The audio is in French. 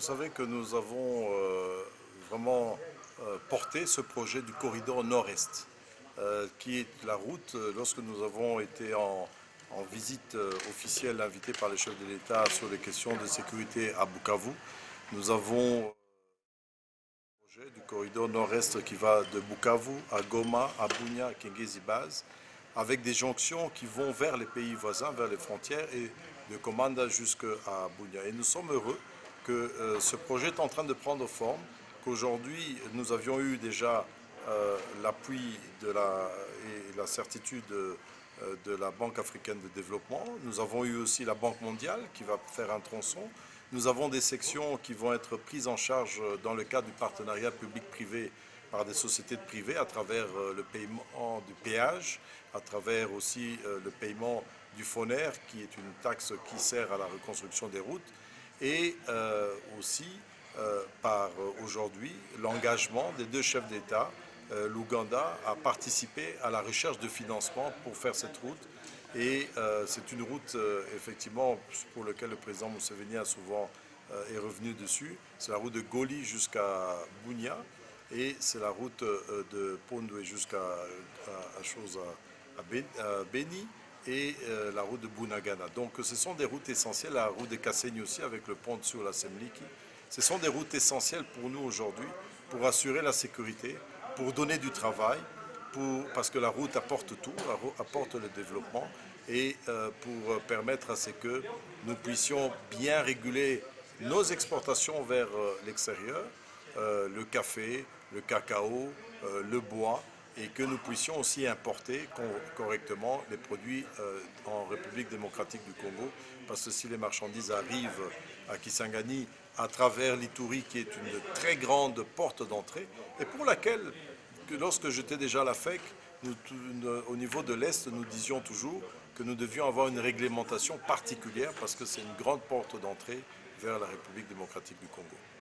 savez que nous avons vraiment porté ce projet du corridor nord-est, qui est la route, lorsque nous avons été en visite officielle invitée par les chefs de l'État sur les questions de sécurité à Bukavu. Nous avons le projet du corridor nord-est qui va de Bukavu à Goma, à Bunia, à Kengezi-Base, avec des jonctions qui vont vers les pays voisins, vers les frontières et de Komanda jusqu'à Bunia. Et nous sommes heureux que ce projet est en train de prendre forme, qu'aujourd'hui nous avions eu déjà l'appui et la certitude de la Banque africaine de développement. Nous avons eu aussi la Banque mondiale qui va faire un tronçon. Nous avons des sections qui vont être prises en charge dans le cadre du partenariat public-privé par des sociétés de privées à travers le paiement du péage, à travers aussi le paiement du FONER, qui est une taxe qui sert à la reconstruction des routes, et aussi par aujourd'hui l'engagement des deux chefs d'État, l'Ouganda a participé à la recherche de financement pour faire cette route. Et c'est une route, effectivement, pour laquelle le président Museveni a souvent est revenu dessus. C'est la route de Goli jusqu'à Bunia et c'est la route de Pondoué jusqu'à Beni et la route de Bunagana. Donc ce sont des routes essentielles, la route de Kasseni aussi avec le pont sur la Semliki. Ce sont des routes essentielles pour nous aujourd'hui, pour assurer la sécurité, pour donner du travail, parce que la route apporte tout, la route apporte le développement et pour permettre à ce que nous puissions bien réguler nos exportations vers l'extérieur, le café, le cacao, le bois, et que nous puissions aussi importer correctement les produits en République démocratique du Congo, parce que si les marchandises arrivent à Kisangani à travers l'Ituri, qui est une très grande porte d'entrée, et pour laquelle, lorsque j'étais déjà à la FEC, au niveau de l'Est, nous disions toujours que nous devions avoir une réglementation particulière, parce que c'est une grande porte d'entrée vers la République démocratique du Congo.